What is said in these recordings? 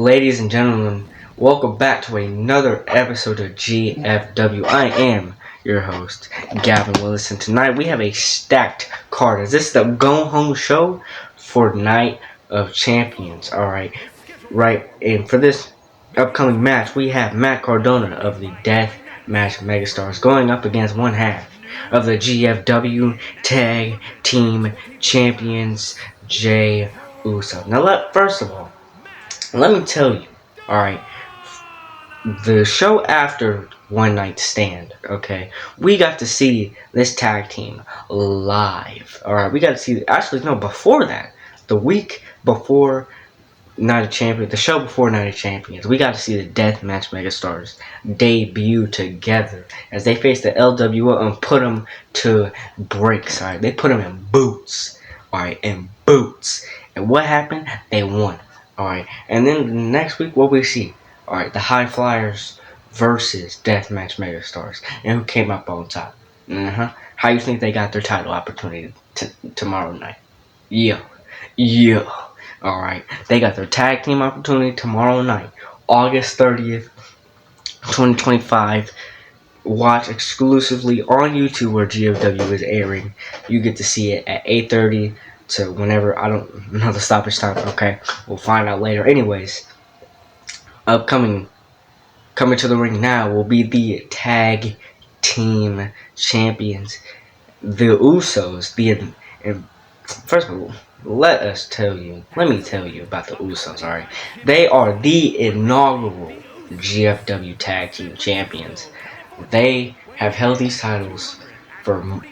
Ladies and gentlemen, welcome back to another episode of GFW. I am your host, Gavin Willis, and tonight we have a stacked card. Is this the go-home show for Night of Champions? Alright, right, and for this upcoming match, we have Matt Cardona of the Death Match Megastars going up against one half of the GFW Tag Team Champions, Jimmy Uso. Now, first of all, let me tell you, alright, the show after One Night Stand, okay, we got to see this tag team live, alright, we got to see, actually, no, before that, the week before Night of Champions, the show before Night of Champions, we got to see the Deathmatch Megastars debut together as they faced the LWO and put them to breaks, alright, they put them in boots, alright, in boots, and what happened? They won. Alright, and then next week, what we see? Alright, the High Flyers versus Deathmatch Megastars. And who came up on top? How you think they got their title opportunity tomorrow night? Yeah. Alright, they got their tag team opportunity tomorrow night, August 30th, 2025. Watch exclusively on YouTube where GFW is airing. You get to see it at 8:30. To whenever, I don't know the stoppage time, okay? We'll find out later. Anyways, coming to the ring now will be the Tag Team Champions, the Usos. And first of all, let me tell you about the Usos, alright? They are the inaugural GFW Tag Team Champions. They have held these titles for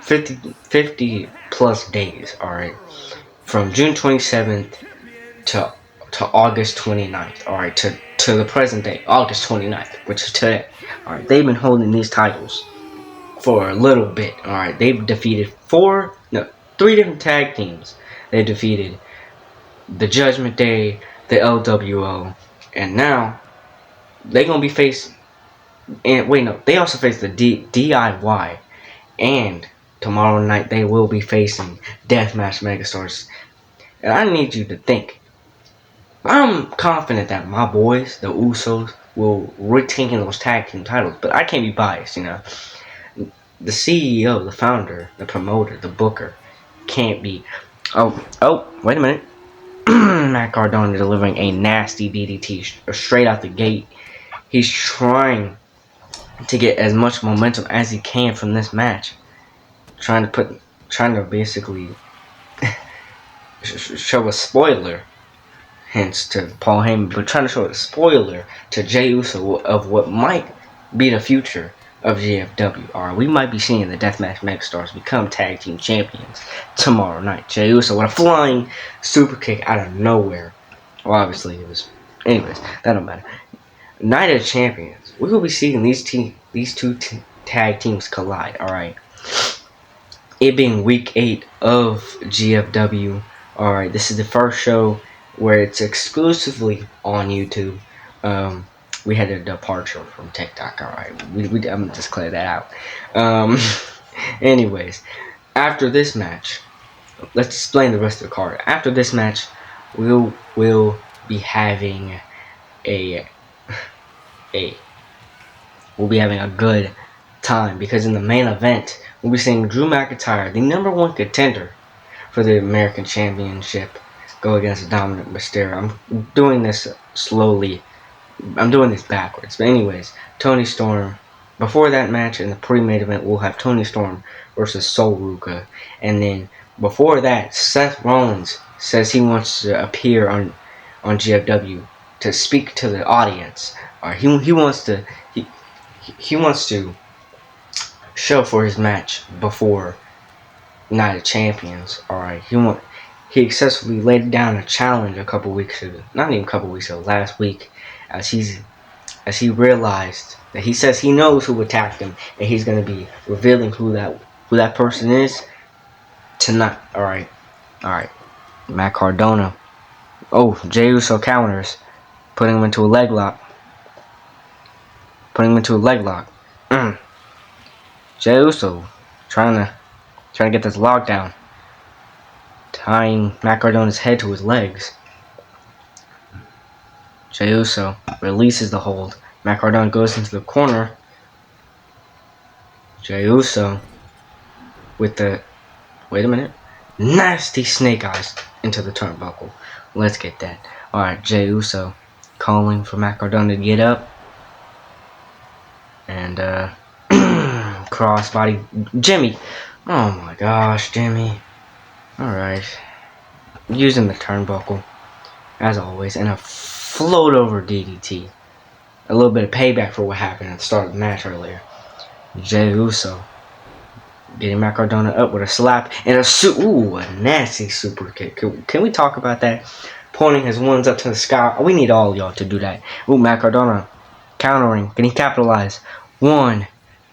50 plus days, alright, from June 27th to August 29th, alright, to the present day, August 29th, which is today, alright. They've been holding these titles for a little bit, alright. They've defeated three different tag teams. They defeated the Judgment Day, the LWO, and now they're gonna be facing, and wait, no, they also face the DIY, and tomorrow night they will be facing Deathmatch Megastars. And I need you to think. I'm confident that my boys, the Usos, will retain those tag team titles. But I can't be biased, you know. The CEO, the founder, the promoter, the booker can't be. Oh, wait a minute. Matt Cardona delivering a nasty DDT straight out the gate. He's trying to get as much momentum as he can from this match. Trying to basically show a spoiler, hence to Paul Heyman, but trying to show a spoiler to Jey Uso of what might be the future of GFW. Alright, we might be seeing the Deathmatch Megastars become tag team champions tomorrow night. Jey Uso with a flying super kick out of nowhere. Well, obviously it was. Anyways, that don't matter. Night of Champions. We will be seeing these two tag teams collide. Alright. It being week 8 of GFW. Alright, this is the first show where it's exclusively on YouTube. We had a departure from TikTok, alright. I'm gonna just clear that out. Anyways, after this match, let's explain the rest of the card. After this match, we'll be having we'll be having a good time, because in the main event, we'll be seeing Drew Micyntyre, the #1 contender for the American Championship, go against Domink Mysterio. I'm doing this slowly. I'm doing this backwards. But anyways, Toni Storm. Before that match, in the pre-main event, we'll have Toni Storm versus Sol Ruka. And then before that, Seth Rollins says he wants to appear on GFW to speak to the audience. He wants to show for his match before Night of Champions. Alright, he successfully laid down a challenge a couple weeks ago. Not even a couple weeks ago, last week, as he realized that he says he knows who attacked him, and he's gonna be revealing who that person is tonight. Alright. Matt Cardona. Oh, Jey Uso counters, putting him into a leg lock. Jey Uso trying to get this lockdown, tying Matt Cardona's head to his legs. Jey Uso releases the hold. Matt Cardona goes into the corner. Jey Uso with the, wait a minute, nasty snake eyes into the turnbuckle. Let's get that. Alright, Jey Uso calling for Matt Cardona to get up. And, crossbody. Jimmy. Oh my gosh, Jimmy. Alright. Using the turnbuckle, as always, and a float over DDT. A little bit of payback for what happened at the start of the match earlier. Jey Uso getting Matt Cardona up with a slap and a nasty super kick. Can we talk about that? Pointing his ones up to the sky. We need all y'all to do that. Ooh, Matt Cardona countering. Can he capitalize? One.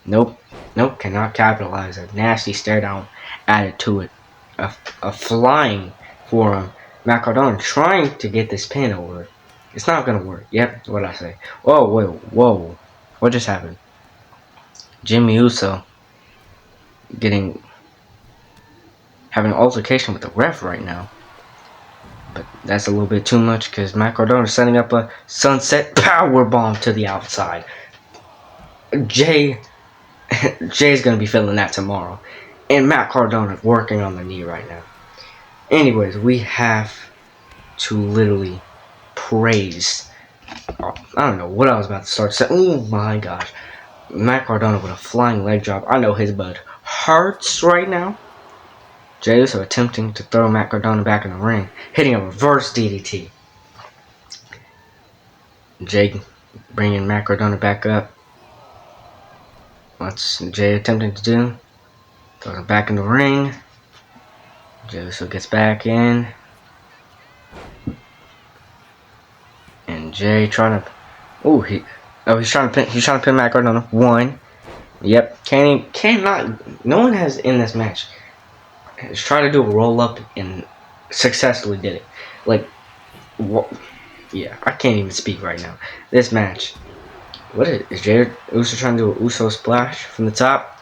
Nope. Nope. Cannot capitalize. A nasty stare down added to it. A flying forearm. Matt Cardona trying to get this pin over. It's not gonna work. Yep. What'd I say? Whoa. Whoa. Whoa. What just happened? Jimmy Uso having an altercation with the ref right now. But that's a little bit too much because Matt Cardona is setting up a sunset power bomb to the outside. Jay's gonna be feeling that tomorrow. And Matt Cardona working on the knee right now. Anyways, we have to literally praise. I don't know what I was about to start saying. Oh my gosh. Matt Cardona with a flying leg drop. I know his butt hurts right now. Jey Uso attempting to throw Matt Cardona back in the ring, hitting a reverse DDT. Jay bringing Matt Cardona back up. What's Jay attempting to do? Throws him back in the ring. Jey Uso gets back in. And Jay trying to... he's trying to pin Matt Cardona. One. Yep. Cannot... No one has in this match has tried to do a roll up and successfully did it. Like, what? Yeah, I can't even speak right now. This match. What is Jey Uso trying to do a Uso splash from the top?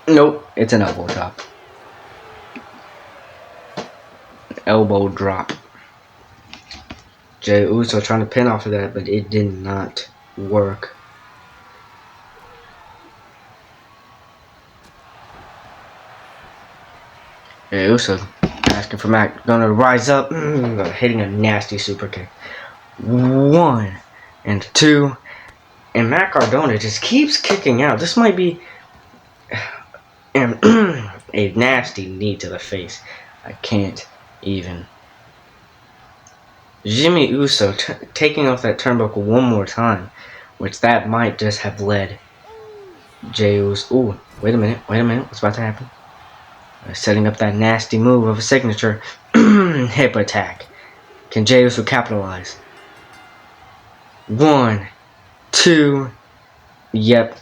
Nope, it's an elbow drop. Elbow drop. Jey Uso trying to pin off of that, but it did not work. Jey Uso asking for Matt Cardona to rise up, hitting a nasty super kick. 1 and 2, and Matt Cardona just keeps kicking out. This might be a nasty knee to the face. I can't even. Jimmy Uso taking off that turnbuckle one more time, which that might just have led Jey Uso. Ooh, wait a minute. What's about to happen? Setting up that nasty move of a signature hip attack. Can Jey Uso capitalize? 1, 2. Yep.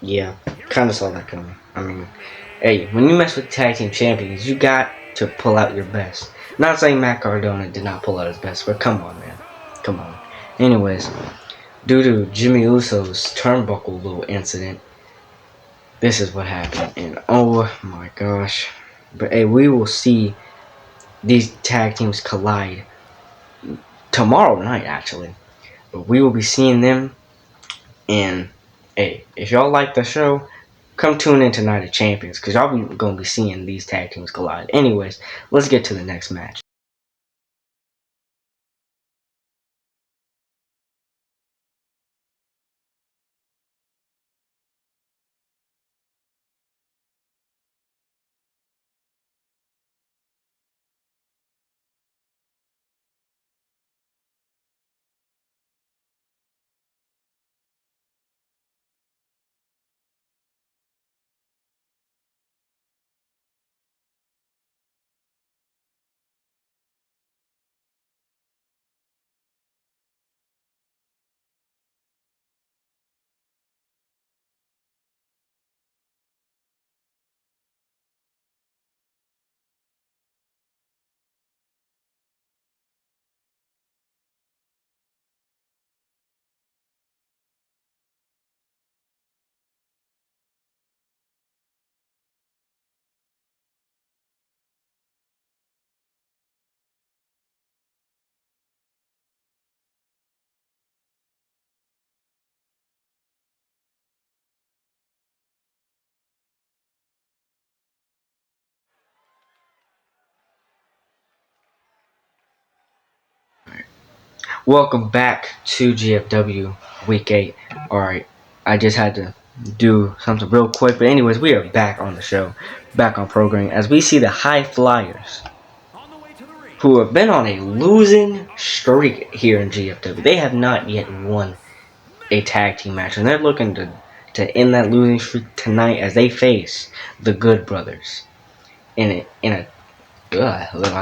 Yeah. Kind of saw that coming. I mean, hey, when you mess with tag team champions, you got to pull out your best. Not saying Matt Cardona did not pull out his best, but come on, man. Come on. Anyways, due to Jimmy Uso's turnbuckle little incident, this is what happened. And oh my gosh. But hey, we will see these tag teams collide tomorrow night, actually. But we will be seeing them. And hey, if y'all like the show, come tune in to Night of Champions, because y'all going to be seeing these tag teams collide. Anyways, let's get to the next match. Welcome back to GFW Week 8. Alright, I just had to do something real quick. But anyways, we are back on the show, back on programming, as we see the High Flyers, who have been on a losing streak here in GFW. They have not yet won a tag team match, and they're looking to end that losing streak tonight as they face the Good Brothers. I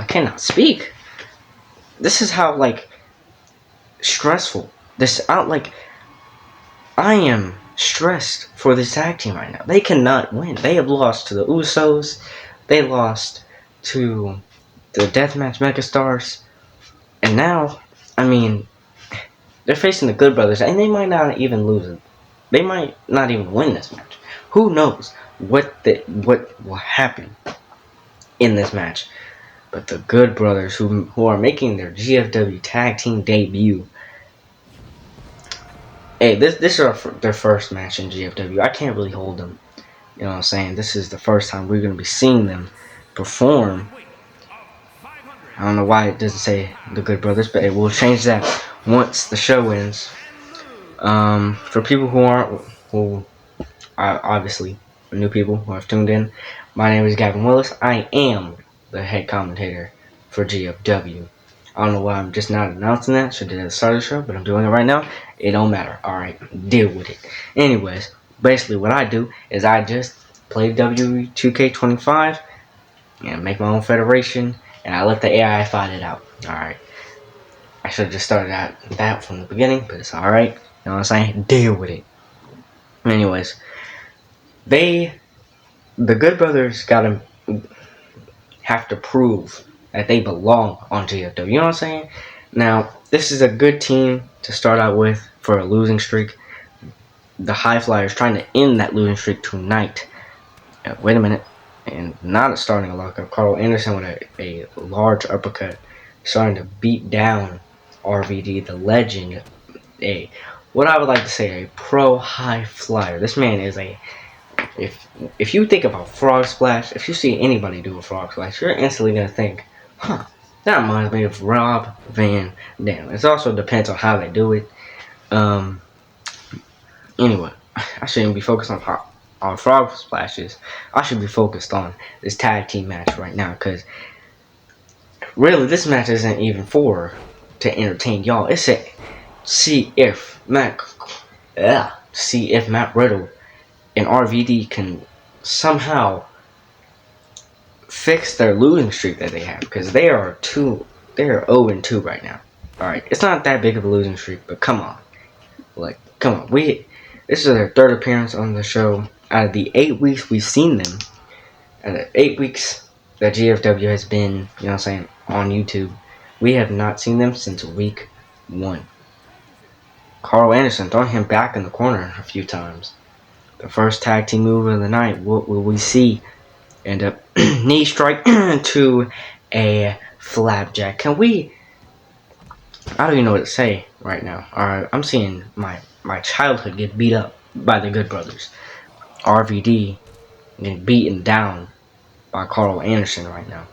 cannot speak. This is how, stressful this out. I am stressed for this tag team right now. They cannot win. They have lost to the Usos. They lost to the Deathmatch Megastars. And now, they're facing the Good Brothers, and they might not even lose it. They might not even win this match. Who knows what will happen in this match? But the Good Brothers, who are making their GFW tag team debut. Hey, this is their first match in GFW. I can't really hold them. You know what I'm saying? This is the first time we're going to be seeing them perform. I don't know why it doesn't say the Good Brothers, but it will change that once the show ends. For people who are obviously new people who have tuned in, my name is Gavin Willis. I am the head commentator for GFW. I don't know why I'm just not announcing that. Should have did at the start of the show, but I'm doing it right now. It don't matter. Alright, deal with it. Anyways, basically what I do is I just play W2K25 and make my own federation, and I let the AI fight it out. Alright. I should have just started that from the beginning, but it's alright. You know what I'm saying? Deal with it. Anyways, the Good Brothers gotta have to prove that they belong on GFW. You know what I'm saying? Now, this is a good team to start out with for a losing streak. The High Flyers trying to end that losing streak tonight. Wait a minute. And not starting a lockup. Carl Anderson with a large uppercut. Starting to beat down RVD, the legend. What I would like to say, a pro High Flyer. This man is if you think about frog splash, if you see anybody do a frog splash, you're instantly going to think, that reminds me of Rob Van Dam. It also depends on how they do it. Anyway, I shouldn't be focused on frog splashes. I should be focused on this tag team match right now, because really this match isn't even to entertain y'all. It's to see if Matt Riddle and RVD can somehow fix their losing streak that they have, because they are 0-2 right now. Alright, it's not that big of a losing streak, but come on. Come on. This is their third appearance on the show. Out of the 8 weeks we've seen them, out of 8 weeks that GFW has been, you know what I'm saying, on YouTube, we have not seen them since week 1. Carl Anderson throwing him back in the corner a few times. The first tag team move of the night, what will we see? And a knee strike to a flapjack. I don't even know what to say right now. Alright, I'm seeing my childhood get beat up by the Good Brothers. RVD getting beaten down by Carl Anderson right now.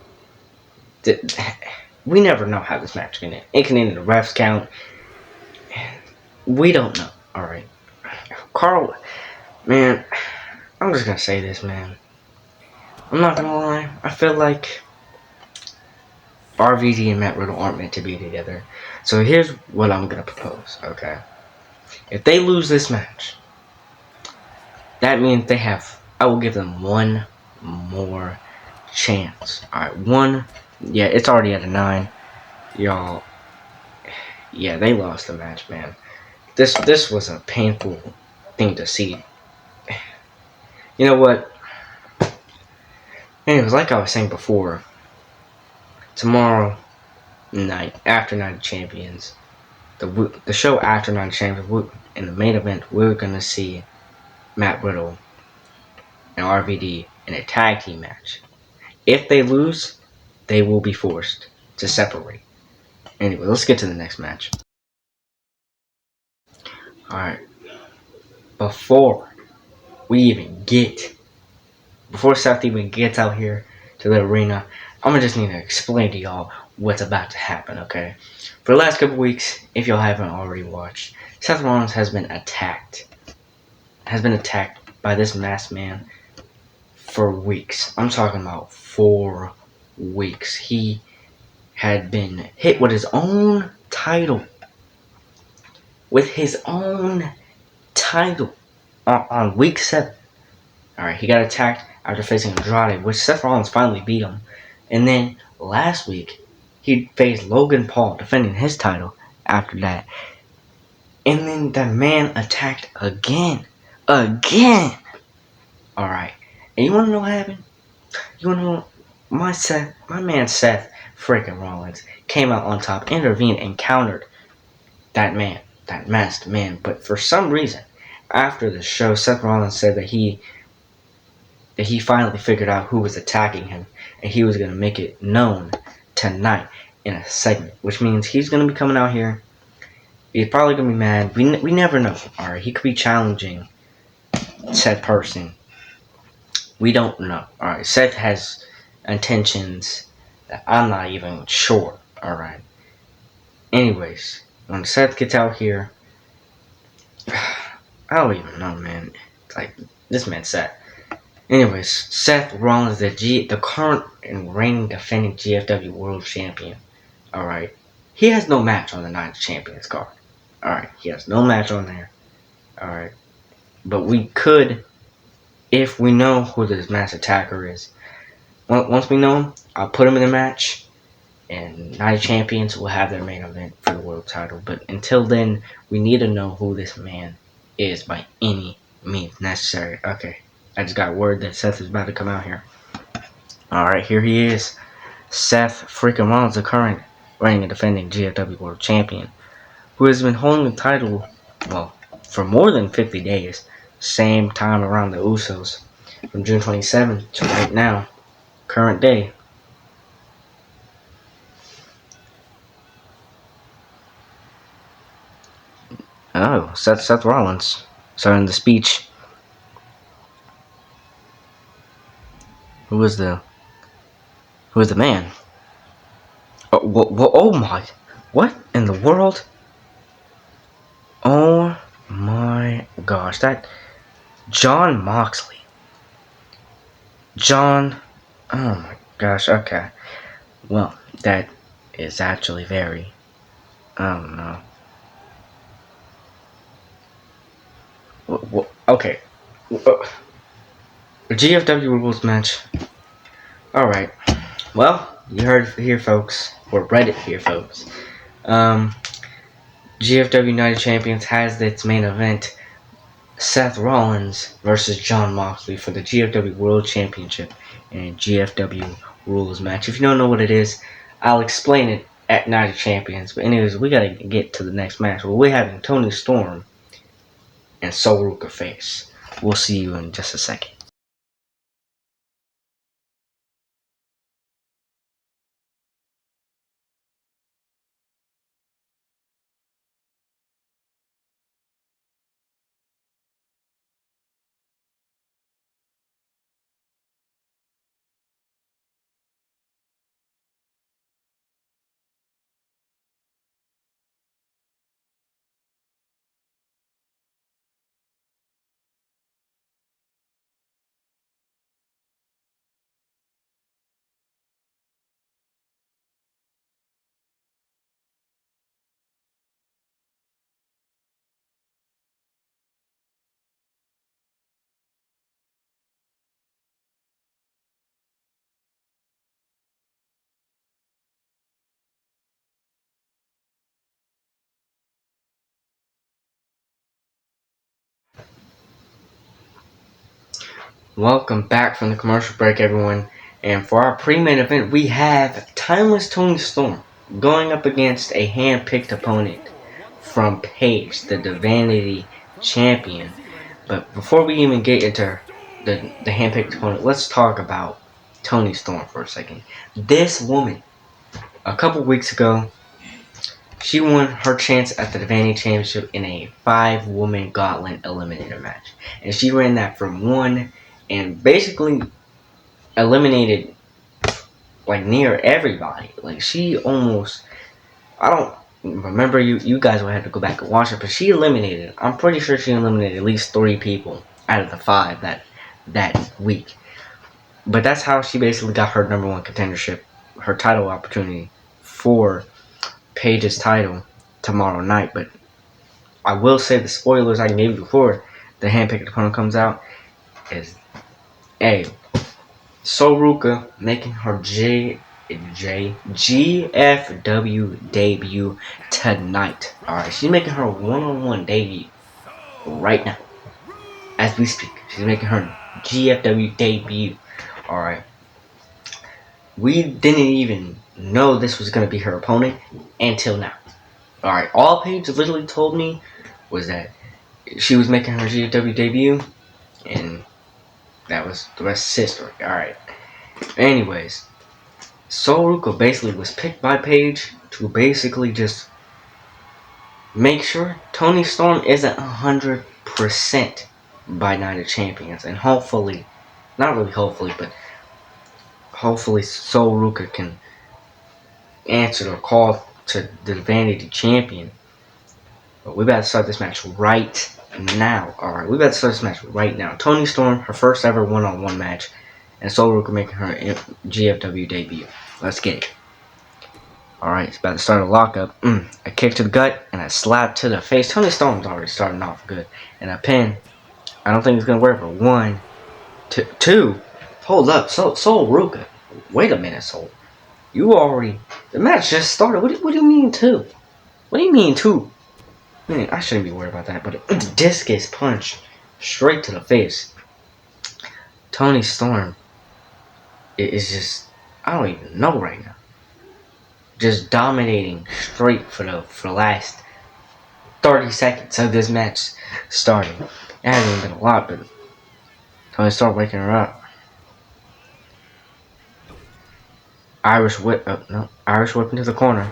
We never know how this match can end. It can end in a ref's count. We don't know. Alright. Carl, man, I'm just gonna say this, man. I'm not gonna lie. I feel like RVD and Matt Riddle aren't meant to be together. So here's what I'm gonna propose, okay? If they lose this match, that means I will give them one more chance. Alright, it's already at a 9. Y'all, yeah, they lost the match, man. This was a painful thing to see. You know what? Anyways, like I was saying before, tomorrow night, after Night of Champions, the show after Night of Champions, in the main event, we're going to see Matt Riddle and RVD in a tag team match. If they lose, they will be forced to separate. Anyway, let's get to the next match. Alright. Before Seth even gets out here, to the arena. I'm gonna just need to explain to y'all what's about to happen, okay? For the last couple weeks, if y'all haven't already watched, Seth Rollins has been attacked. By this masked man for weeks. I'm talking about 4 weeks. He had been hit with his own title. On week 7. Alright, he got attacked after facing Andrade, which Seth Rollins finally beat him. And then last week, he faced Logan Paul, defending his title after that. And then the man attacked again. Alright. And you wanna know what happened? You wanna know? My man Seth freaking Rollins came out on top, intervened, and countered that masked man. But for some reason, after the show, Seth Rollins said that he finally figured out who was attacking him, and he was going to make it known tonight in a segment, which means he's going to be coming out here. He's probably going to be mad. We never know. Alright, he could be challenging said person. We don't know. Alright, Seth has intentions that I'm not even sure. Alright. Anyways, when Seth gets out here, I don't even know, man. Like, this man Seth. Anyways, Seth Rollins, the current and reigning defending GFW World Champion. Alright. He has no match on the Night of Champions card. Alright. He has no match on there. Alright. But we could, if we know who this mass attacker is. Once we know him, I'll put him in the match. And Night of Champions will have their main event for the world title. But until then, we need to know who this man is by any means necessary. Okay. I just got word that Seth is about to come out here. Alright, here he is. Seth freaking Rollins, the current reigning and defending GFW World Champion, who has been holding the title, well, for more than 50 days. Same time around the Usos. From June 27th to right now. Current day. Oh, Seth Rollins. Starting the speech. Who is the man? Oh my! What in the world? Oh my gosh! That Jon Moxley. Oh my gosh. Okay. Well, that is actually very. I don't know. Okay. GFW rules match. Alright. Well, you heard it here, folks. Or read it here, folks. GFW United Champions has its main event. Seth Rollins versus Jon Moxley for the GFW World Championship and GFW rules match. If you don't know what it is, I'll explain it at Night of Champions. But anyways, we gotta get to the next match. Well, we're having Toni Storm and Sol Ruka face. We'll see you in just a second. Welcome back from the commercial break, everyone. And for our pre-main event, we have Timeless Toni Storm going up against a hand-picked opponent from Paiges, the Divanity champion. But before we even get into the hand-picked opponent, let's talk about Toni Storm for a second. This woman, a couple weeks ago, she won her chance at the Divanity Championship in a 5-woman gauntlet eliminator match. And she ran that from 1 and basically eliminated like near everybody. Like she almost, I don't remember, you guys will have to go back and watch it, but she eliminated, I'm pretty sure she eliminated at least 3 people out of the 5 that week. But that's how she basically got her #1 contendership, her title opportunity for Paige's title tomorrow night. But I will say the spoilers I gave before the handpicked opponent comes out is Sol Ruca making her GFW debut tonight. Alright, she's making her one-on-one debut right now. As we speak, she's making her GFW debut. Alright. We didn't even know this was going to be her opponent until now. Alright, all Paige literally told me was that she was making her GFW debut, and that was the rest of history. Alright. Anyways, Sol Ruca basically was picked by Paige to basically just make sure Toni Storm isn't 100% by Night of Champions. And hopefully, not really hopefully, but hopefully Sol Ruca can answer the call to the Divanity champion. But we better start this match right now. Alright, we better start this match right now. Toni Storm, her first ever one-on-one match, and Sol Ruca making her GFW debut. Let's get it. Alright, it's about to start a lockup. A kick to the gut and a slap to the face. Toni Storm's already starting off good. And a pin. I don't think it's going to work for 1, 2. Hold up. Sol Ruca. Wait a minute, Sol. You already... The match just started. What do you mean 2? What do you mean 2? I mean, I shouldn't be worried about that, but a discus punch straight to the face. Toni Storm is just... I don't even know right now. Just dominating straight for the last 30 seconds of this match starting. It hasn't been a lot, but Toni Storm waking her up. Irish whip into the corner.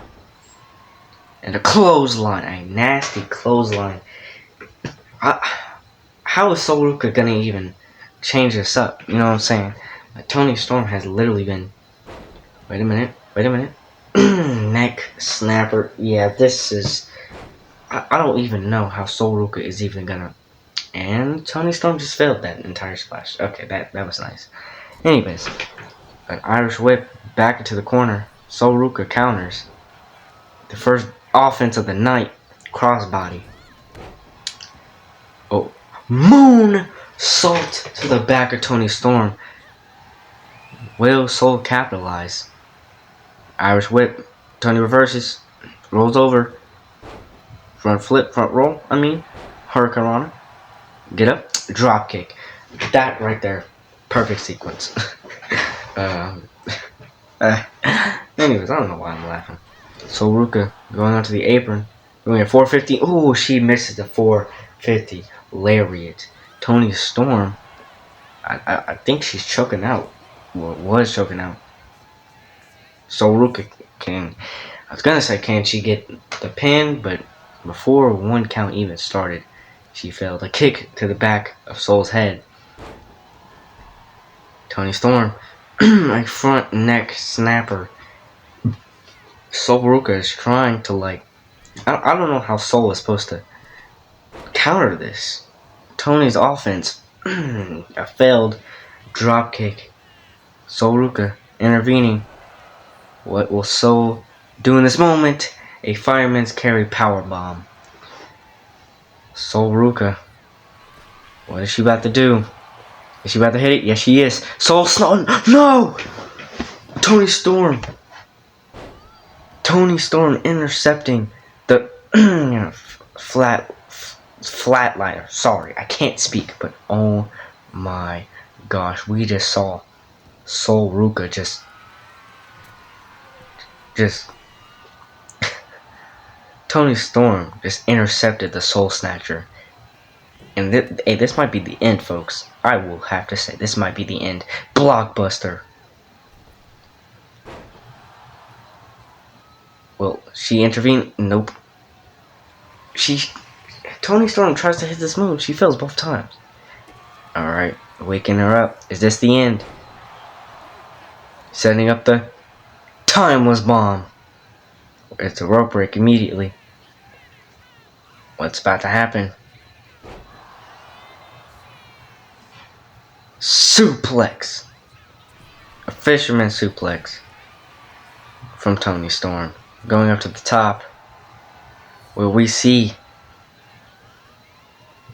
And a clothesline, a nasty clothesline. How is Sol Ruca gonna even change this up? You know what I'm saying? Like, Toni Storm has literally been... Wait a minute. Neck snapper. Yeah, this is... I don't even know how Sol Ruca is even gonna... And Toni Storm just failed that entire splash. Okay, that was nice. Anyways, an Irish whip back into the corner. Sol Ruca counters. The first offense of the night. Crossbody. Oh. Moon salt to the back of Toni Storm. Will Sol capitalize? Irish whip. Toni reverses. Rolls over. Front flip. Front roll. Hurricane Rana. Get up. Drop kick. That right there. Perfect sequence. Anyways, I don't know why I'm laughing. Sol Ruca going onto the apron. Doing a 450. Ooh, she misses the 450. Lariat. Toni Storm. I think she's choking out. Well, was choking out. Sol Ruca can... I was gonna say, can she get the pin? But before 1 count even started, she failed. A kick to the back of Sol's head. Toni Storm. A front neck snapper. Sol Ruca is trying to, like... I don't know how Sol is supposed to counter this. Toni's offense. A failed drop kick. Sol Ruca intervening. What will Sol do in this moment? A fireman's carry powerbomb. Sol Ruca. What is she about to do? Is she about to hit it? Yes, she is. Sol Snow. No! Toni Storm. Toni Storm intercepting the flatliner. Sorry, I can't speak, but oh my gosh, we just saw Sol Ruca just Toni Storm just intercepted the Soul Snatcher. And this might be the end, folks. I will have to say, this might be the end. Blockbuster. Well, she intervened. Nope. Toni Storm tries to hit this move. She fails both times. Alright, waking her up. Is this the end? Setting up the Timeless bomb. It's a rope break immediately. What's about to happen? Suplex. A fisherman suplex from Toni Storm. Going up to the top, where we see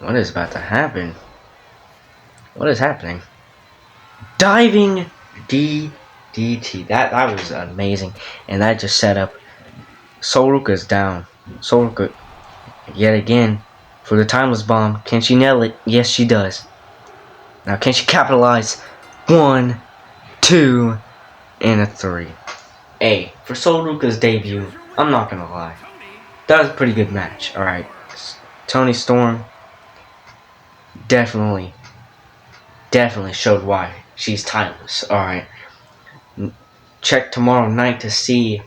what is about to happen. What is happening? Diving DDT. That was amazing. And that just set up Soruka's down. Soruka yet again for the timeless bomb. Can she nail it? Yes, she does. Now, can she capitalize? 1, 2, and a 3. Hey, for Soruka's debut, I'm not gonna lie, that was a pretty good match. Alright, Toni Storm definitely showed why she's timeless. Alright, check tomorrow night to see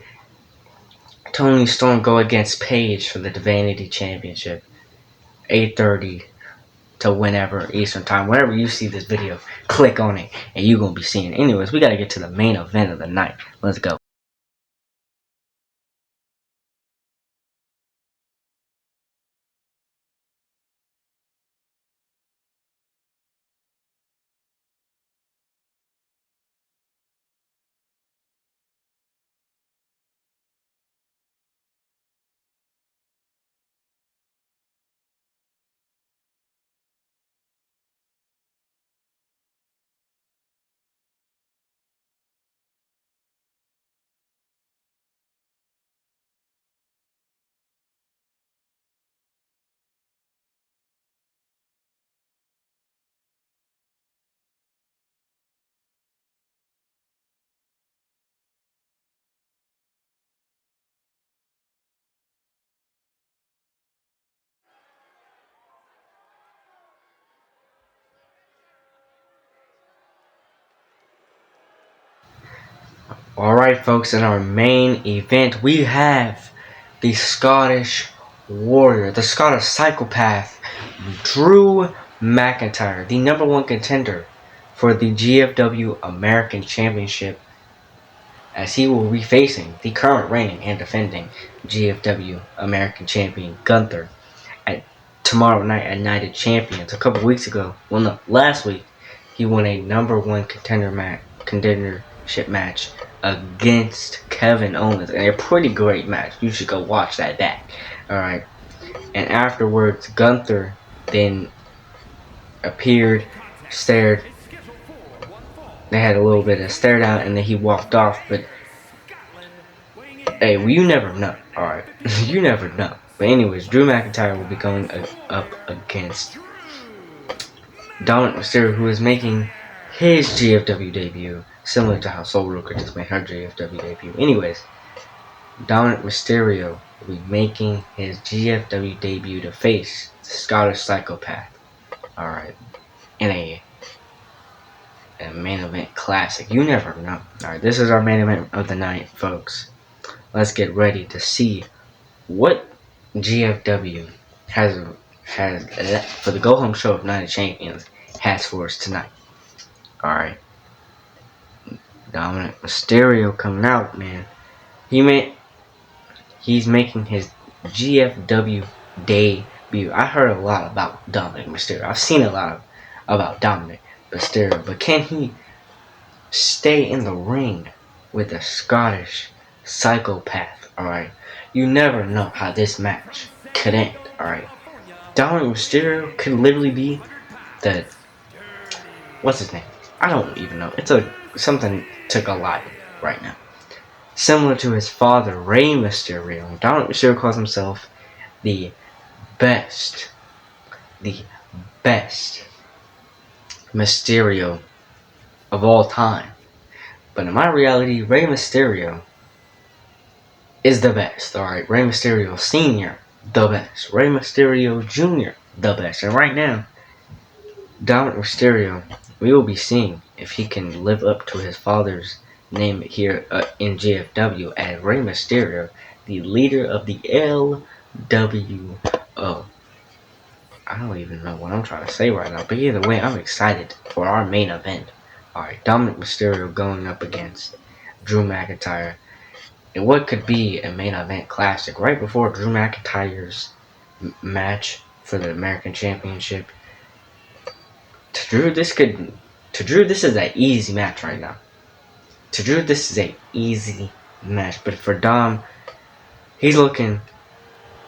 Toni Storm go against Paiges for the Divanity Championship. 8:30 to whenever Eastern Time. Whenever you see this video, click on it and you're gonna be seeing it. Anyways, we gotta get to the main event of the night. Let's go. Alright folks, in our main event we have the Scottish Warrior, the Scottish Psychopath, Drew Mcyntyre, the #1 contender for the GFW American Championship, as he will be facing the current reigning and defending GFW American Champion Gunther at tomorrow night at Night of Champions. A couple weeks ago, well no, last week, he won a #1 contendership match against Kevin Owens, and a pretty great match. You should go watch that back. Alright. And afterwards, Gunther then appeared, stared. They had a little bit of stare down, and then he walked off. But hey, well, you never know. Alright. You never know. But anyways, Drew Mcyntyre will be going up against Domink Mysterio, who is making his GFW debut, similar to how Soul Rooker just made her GFW debut. Anyways, Domink Mysterio will be making his GFW debut to face the Scottish Psychopath. Alright. In a main event classic. You never know. Alright, this is our main event of the night, folks. Let's get ready to see what GFW has for the go home show of Night of Champions has for us tonight. Alright. Domink Mysterio coming out, man. He's making his GFW debut. I heard a lot about Domink Mysterio. I've seen a lot about Domink Mysterio, but can he stay in the ring with a Scottish Psychopath? Alright. You never know how this match could end. Alright. Domink Mysterio could literally be the, what's his name? I don't even know. It's something to Goliath right now. Similar to his father, Rey Mysterio. Domink Mysterio calls himself the best Mysterio of all time. But in my reality, Rey Mysterio is the best. Alright, Rey Mysterio Sr., the best. Rey Mysterio Jr., the best. And right now, Domink Mysterio, we will be seeing if he can live up to his father's name here in GFW as Rey Mysterio, the leader of the LWO. I don't even know what I'm trying to say right now, but either way, I'm excited for our main event. Alright, Domink Mysterio going up against Drew Mcyntyre. in what could be a main event classic right before Drew McIntyre's match for the American Championship. To Drew, this is an easy match right now. To Drew, this is an easy match. But for Dom, he's looking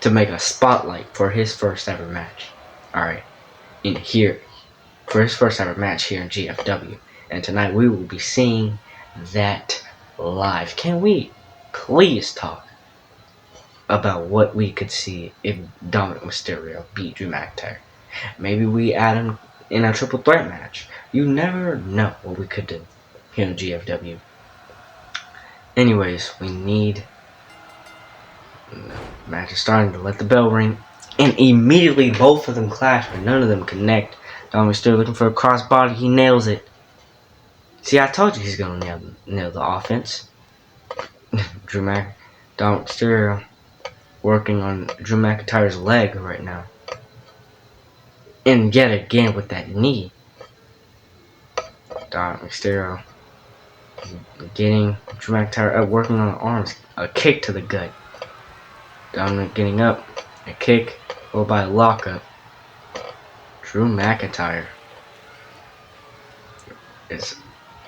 to make a spotlight for his first ever match. Alright. For his first ever match here in GFW. And tonight we will be seeing that live. Can we please talk about what we could see if Domink Mysterio beat Drew McIntyre? Maybe we add him in a triple threat match. You never know what we could do here in GFW. Anyways, we need... The match is starting to let the bell ring. And immediately both of them clash, but none of them connect. Domink Mysterio looking for a crossbody. He nails it. See, I told you he's going to nail the offense. Domink Mysterio working on Drew McIntyre's leg right now. And yet again with that knee. Domink Mysterio getting Drew McIntyre up, working on the arms. A kick to the gut. Dominic getting up. A kick, followed by a lockup. Drew McIntyre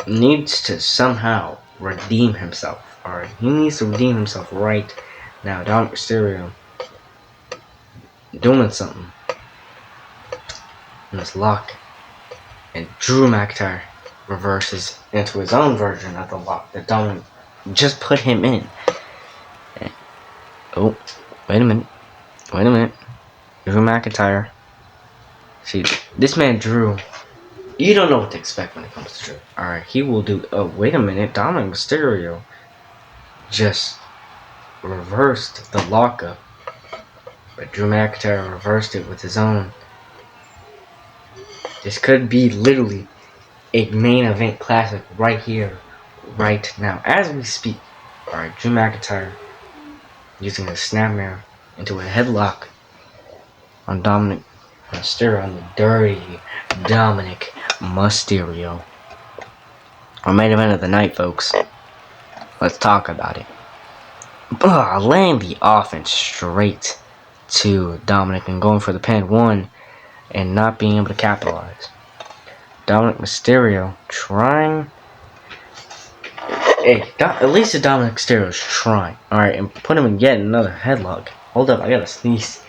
needs to somehow redeem himself. Alright, he needs to redeem himself right now. Domink Mysterio doing something. And this lock. And Drew McIntyre reverses into his own version of the lock that Dominic just put him in. And, oh, wait a minute. Drew McIntyre. See, this man Drew, you don't know what to expect when it comes to Drew. Alright, he will do... Oh, wait a minute. Domink Mysterio just reversed the lockup. But Drew McIntyre reversed it with his own. This could be literally a main event classic right here, right now, as we speak. Alright, Drew McIntyre using a snapmare into a headlock on Domink Mysterio, on the dirty Domink Mysterio. Our main event of the night, folks. Let's talk about it. Laying the offense straight to Dominic and going for the pin one and not being able to capitalize. Domink Mysterio trying. Hey, at least the Domink Mysterio is trying. Alright, and put him in yet another headlock. Hold up, I gotta sneeze.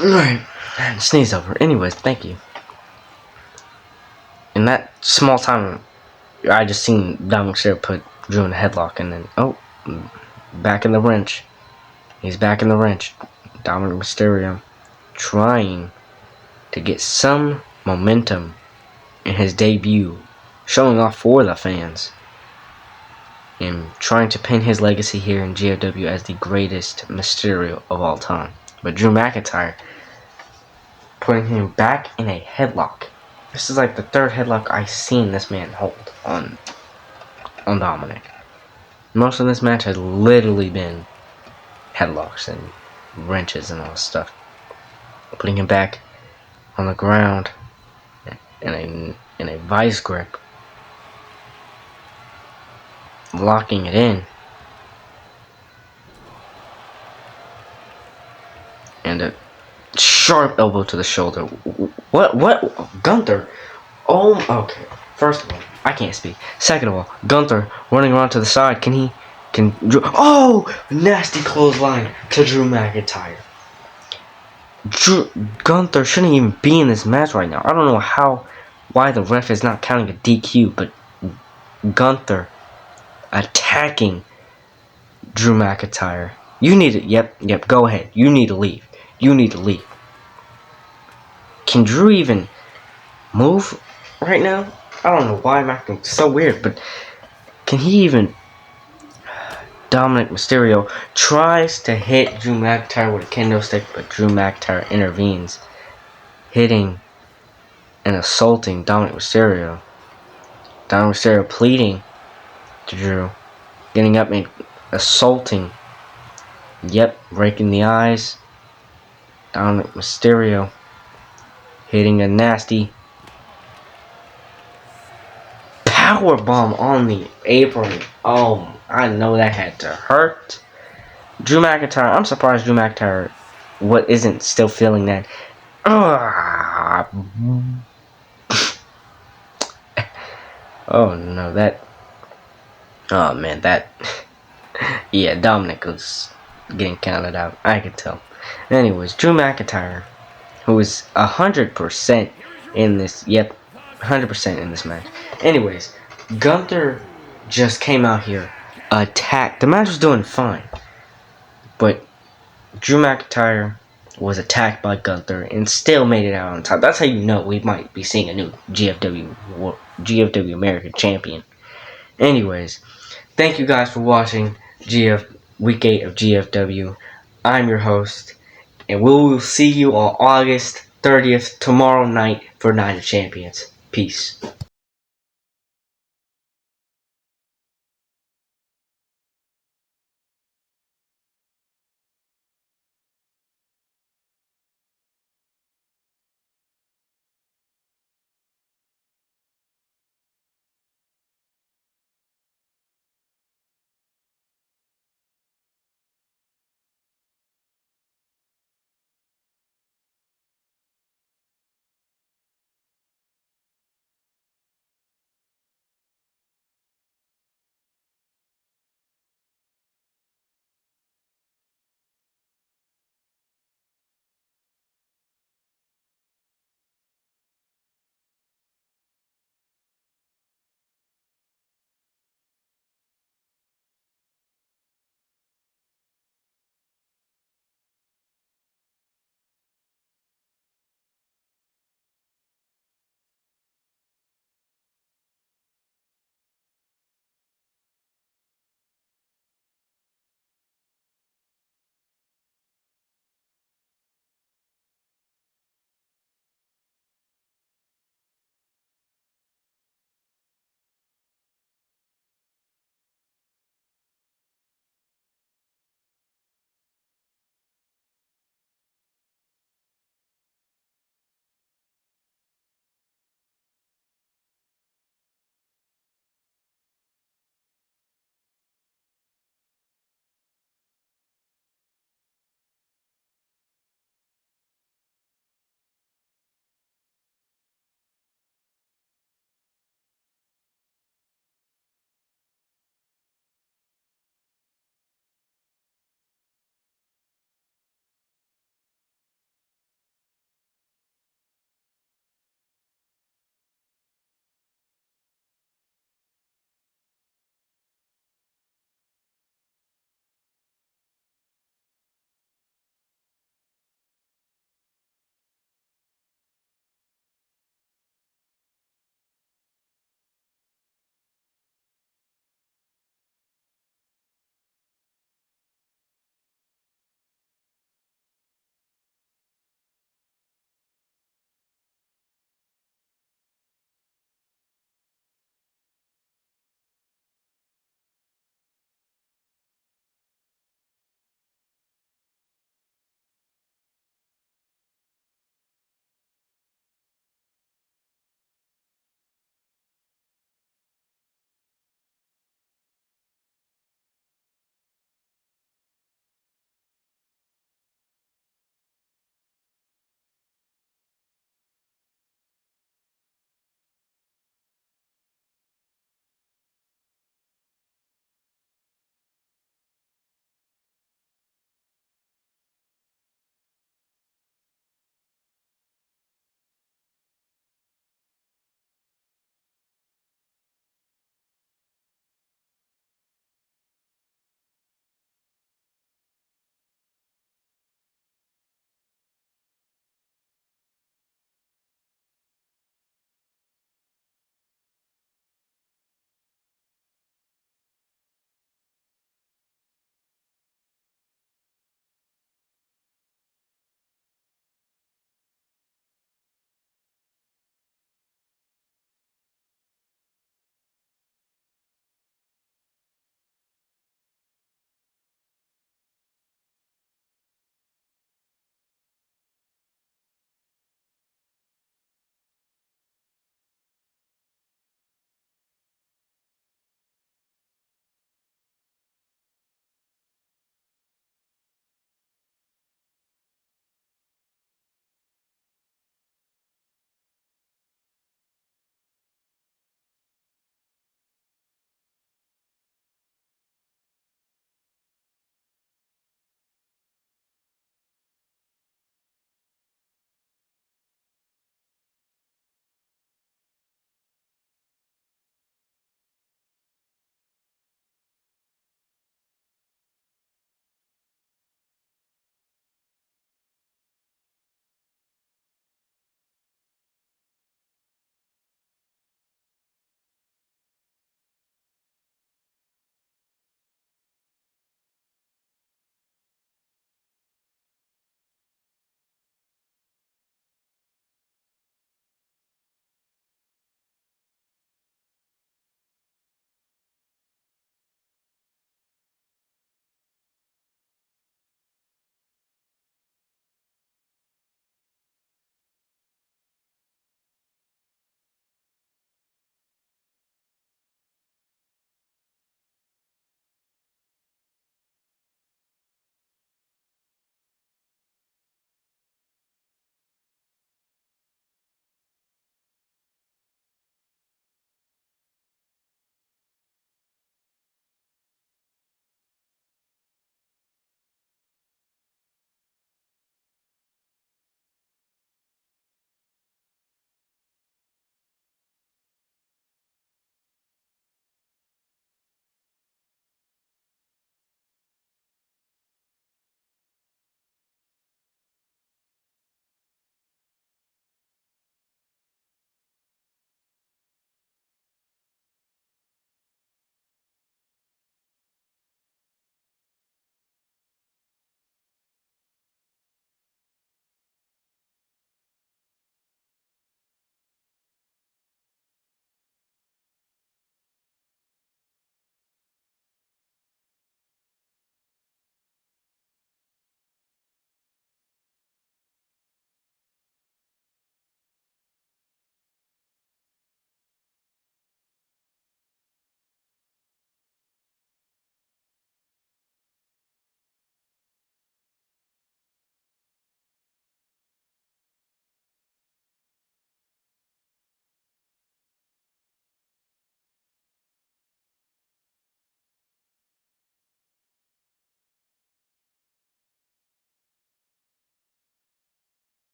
Alright, sneeze over. Anyways, thank you. In that small time, I just seen Domink Mysterio put Drew in a headlock and then, oh, back in the wrench. He's back in the wrench. Domink Mysterio trying to get some momentum in his debut, showing off for the fans, and trying to pin his legacy here in GFW as the greatest Mysterio of all time. But Drew McIntyre putting him back in a headlock. This is like the third headlock I've seen this man hold on Dominic. Most of this match has literally been headlocks and wrenches and all this stuff. Putting him back on the ground in a vice grip, locking it in, and a sharp elbow to the shoulder. What? Gunther? Oh, okay. First of all, I can't speak. Second of all, Gunther running around to the side. Oh, nasty clothesline to Drew McIntyre. Gunther shouldn't even be in this match right now. I don't know why the ref is not counting a DQ, but Gunther attacking Drew McIntyre. You need to, yep, go ahead. You need to leave. Can Drew even move right now? I don't know why I'm acting so weird, but can he even... Domink Mysterio tries to hit Drew McIntyre with a kendo stick, but Drew McIntyre intervenes, hitting and assaulting Domink Mysterio. Domink Mysterio pleading to Drew, getting up and assaulting. Yep, breaking the eyes. Domink Mysterio hitting a nasty power bomb on the apron. Oh, I know that had to hurt. Drew McIntyre, I'm surprised Drew McIntyre isn't still feeling that. Oh no, that. Oh man, that. Yeah, Dominic was getting counted out. I could tell. Anyways, Drew McIntyre, who is 100% in this. Yep, 100% in this match. Anyways, Gunther just came out here, attacked. The match was doing fine, but Drew McIntyre was attacked by Gunther and still made it out on top. That's how you know we might be seeing a new GFW American Champion. Anyways, thank you guys for watching Week 8 of GFW. I'm your host, and we will see you on August 30th tomorrow night for Night of Champions. Peace.